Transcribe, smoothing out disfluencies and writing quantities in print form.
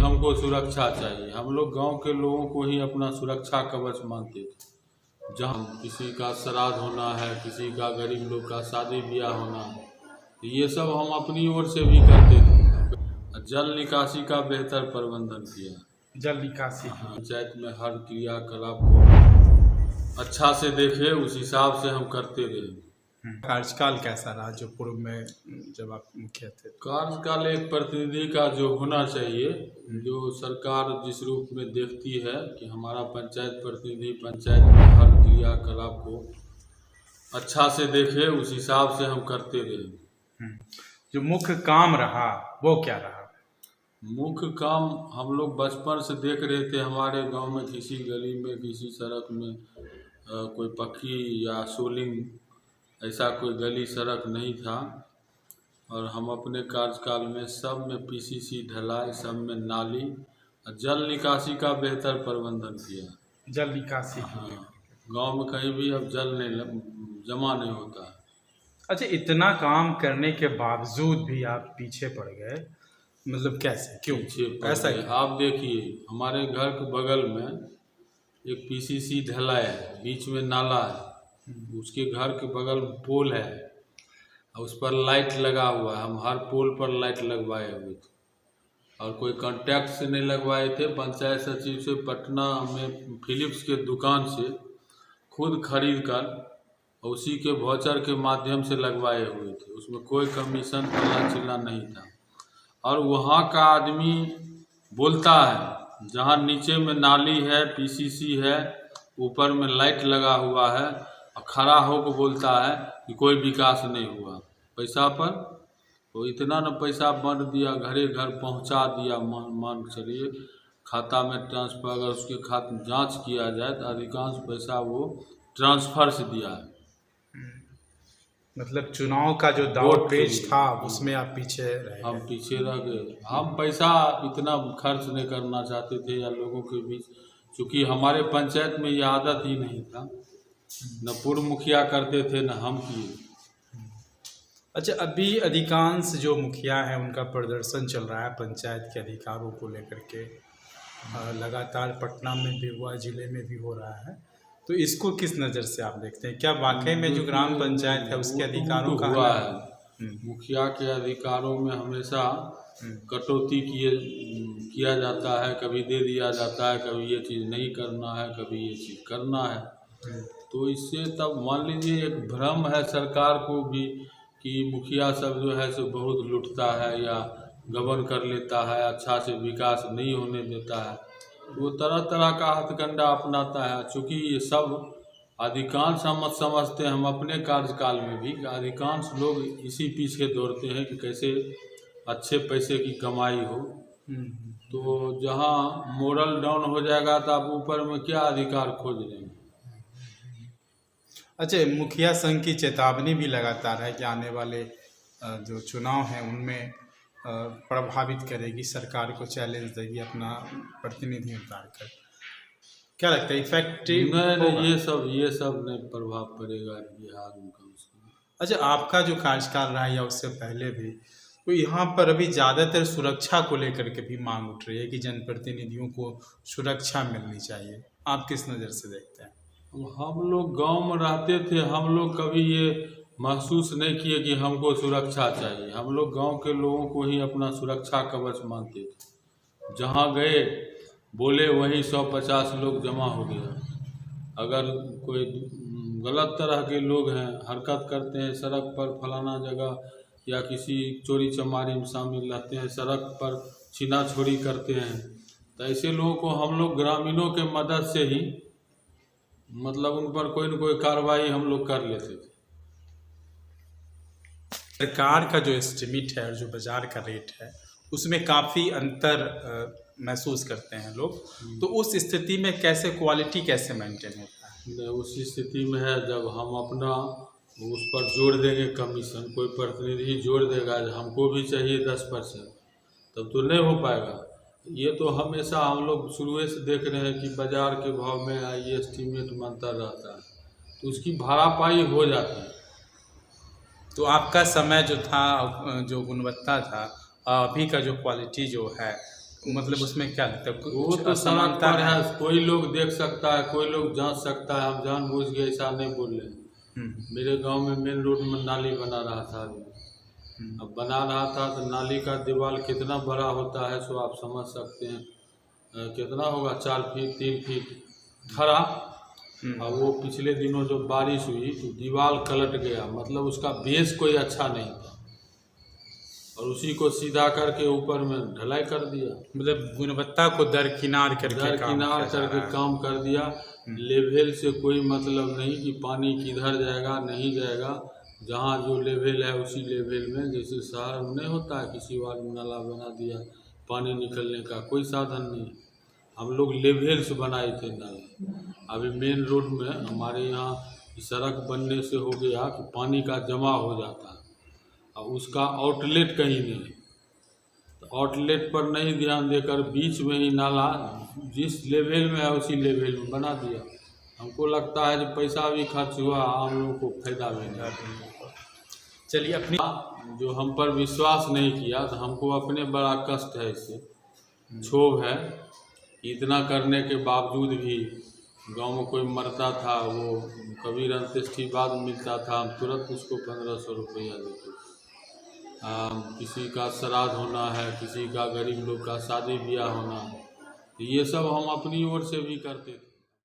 हमको सुरक्षा चाहिए। हम लोग गांव के लोगों को ही अपना सुरक्षा कवच मानते थे। जहाँ किसी का श्राद्ध होना है, किसी का गरीब लोग का शादी ब्याह होना है, तो ये सब हम अपनी ओर से भी करते थे। जल निकासी का बेहतर प्रबंधन किया। जल निकासी पंचायत में हर क्रियाकलाप को अच्छा से देखे, उस हिसाब से हम करते रहे। कार्यकाल कैसा रहा जो पूर्व में जब आप मुखिया थे? कार्यकाल एक प्रतिनिधि का जो होना चाहिए, जो सरकार जिस रूप में देखती है कि हमारा पंचायत प्रतिनिधि पंचायत में हर क्रियाकलाप को अच्छा से देखे, उस हिसाब से हम करते रहे। जो मुख्य काम रहा वो क्या रहा? मुख्य काम हम लोग बचपन से देख रहे थे। हमारे गांव में किसी गली में, किसी सड़क में कोई पक्की या सोलिंग ऐसा कोई गली सड़क नहीं था। और हम अपने कार्यकाल में सब में पीसीसी ढलाई, सब में नाली और जल निकासी का बेहतर प्रबंधन किया। जल निकासी गांव में कहीं भी अब जल नहीं जमा नहीं होता। अच्छा, इतना काम करने के बावजूद भी आप पीछे पड़ गए, मतलब कैसे, क्यों ऐसा? आप देखिए, हमारे घर के बगल में एक पीसीसी ढलाई है, बीच में नाला है, उसके घर के बगल में पोल है और उस पर लाइट लगा हुआ है। हम हर पोल पर लाइट लगवाए हुए थे और कोई कॉन्टैक्ट से नहीं लगवाए थे। पंचायत सचिव से पटना में फिलिप्स के दुकान से खुद खरीद कर उसी के वाउचर के माध्यम से लगवाए हुए थे। उसमें कोई कमीशन पल्ला चिल्ला नहीं था। और वहाँ का आदमी बोलता है, जहाँ नीचे में नाली है, पीसीसी है, ऊपर में लाइट लगा हुआ है, और खड़ा होकर बोलता है कि कोई विकास नहीं हुआ। पैसा पर तो इतना न पैसा बांट दिया, घरे घर पहुंचा दिया। मान चलिए खाता में ट्रांसफर, अगर उसके खाते जांच किया जाए तो अधिकांश पैसा वो ट्रांसफर से दिया है। मतलब चुनाव का जो दाव पेच था उसमें आप पीछे रह गए। हम पीछे रह गए। हम पैसा इतना खर्च नहीं करना चाहते थे या लोगों के बीच, चूँकि हमारे पंचायत में ये आदत ही नहीं था। न पूर्व मुखिया करते थे न हम किए। अच्छा, अभी अधिकांश जो मुखिया हैं उनका प्रदर्शन चल रहा है पंचायत के अधिकारों को लेकर के, लगातार पटना में भी हुआ, जिले में भी हो रहा है। तो इसको किस नज़र से आप देखते हैं? क्या वाकई में जो ग्राम पंचायत है उसके अधिकारों का हुआ है? मुखिया के अधिकारों में हमेशा कटौती किया जाता है। कभी दे दिया जाता है, कभी ये चीज़ नहीं करना है, कभी ये चीज़ करना है। तो इससे तब मान लीजिए एक भ्रम है सरकार को भी कि मुखिया सब जो है सो बहुत लुटता है या गबन कर लेता है, अच्छा से विकास नहीं होने देता है। वो तरह तरह का हथकंडा अपनाता है। चूँकि ये सब अधिकांश हम समझते हैं, हम अपने कार्यकाल में भी अधिकांश लोग इसी पीछे दौड़ते हैं कि कैसे अच्छे पैसे की कमाई हो। तो जहाँ मोरल डाउन हो जाएगा तो आप ऊपर में क्या अधिकार खोज लेंगे? अच्छा, मुखिया संघ की चेतावनी भी लगातार है कि आने वाले जो चुनाव हैं उनमें प्रभावित करेगी, सरकार को चैलेंज देगी अपना प्रतिनिधि उतार कर। क्या लगता है, इफेक्टिव? नहीं, ये सब नहीं प्रभाव पड़ेगा बिहार में कम से कम। अच्छा, आपका जो कार्यकाल रहा या उससे पहले भी, तो यहाँ पर अभी ज़्यादातर सुरक्षा को लेकर के भी मांग उठ रही है कि जनप्रतिनिधियों को सुरक्षा मिलनी चाहिए। आप किस नज़र से देखते हैं? हम लोग गांव में रहते थे, हम लोग कभी ये महसूस नहीं किए कि हमको सुरक्षा चाहिए। हम लोग गांव के लोगों को ही अपना सुरक्षा कवच मानते थे। जहां गए बोले वही 150 लोग जमा हो गया। अगर कोई गलत तरह के लोग हैं, हरकत करते हैं सड़क पर, फलाना जगह या किसी चोरी चमारी में शामिल रहते हैं, सड़क पर छीना छोड़ी करते हैं, तो ऐसे लोगों को हम लोग ग्रामीणों के मदद से ही मतलब उन पर कोई न कोई कार्रवाई हम लोग कर लेते थे। सरकार का जो एस्टिमेट है और जो बाजार का रेट है उसमें काफ़ी अंतर महसूस करते हैं लोग। तो उस स्थिति में कैसे क्वालिटी कैसे मेंटेन होता है? उस स्थिति में है जब हम अपना उस पर जोड़ देंगे कमीशन, कोई प्रतिनिधि जोड़ देगा हमको भी चाहिए 10%, तब तो नहीं हो पाएगा। ये तो हमेशा हम लोग शुरू से देख रहे हैं कि बाज़ार के भाव में ये एस्टीमेट बनता रहता है, तो उसकी भाड़ापाई हो जाती है। तो आपका समय जो था, जो गुणवत्ता था, अभी का जो क्वालिटी जो है, मतलब उसमें क्या लगता है, वो कुछ तो सड़क असमानता पर है? है, कोई लोग देख सकता है, कोई लोग जांच सकता है, हम जानबूझ के ऐसा नहीं बोल रहे हैं। मेरे गांव में मेन रोड में नाली बना रहा था अभी। अब बना रहा था तो नाली का दीवार कितना बड़ा होता है सो आप समझ सकते हैं। कितना होगा, 4 फीट 3 फीट खड़ा। और वो पिछले दिनों जो बारिश हुई तो दीवार कलट गया, मतलब उसका बेस कोई अच्छा नहीं था, और उसी को सीधा करके ऊपर में ढलाई कर दिया, मतलब गुणवत्ता को दरकिनार करके काम दरकिनार किया जा करके रहा है। काम कर दिया। लेवल से कोई मतलब नहीं कि पानी किधर जाएगा नहीं जाएगा, जहाँ जो लेवल है उसी लेवल में, जैसे शहर में नहीं होता है किसी बार नाला बना दिया, पानी निकलने का कोई साधन नहीं, हम लोग लेवल से बनाए थे नाला। अभी मेन रोड में हमारे यहाँ सड़क बनने से हो गया कि पानी का जमा हो जाता है और उसका आउटलेट कहीं नहीं है, तो आउटलेट पर नहीं ध्यान देकर बीच में ही नाला जिस लेवल में है उसी लेवल में बना दिया। हमको लगता है कि पैसा भी खर्च हुआ, आम लोगों को फायदा भी नहीं। चलिए, अपनी जो हम पर विश्वास नहीं किया तो हमको अपने बड़ा कष्ट है, इससे क्षोभ है कि इतना करने के बावजूद भी गांव में कोई मरता था, वो कभी अंत्येष्टि बाद मिलता था, हम तुरंत उसको 1500 रुपया देते थे। किसी का श्राद्ध होना है, किसी का गरीब लोग का शादी ब्याह होना है, तो ये सब हम अपनी ओर से भी करते थे।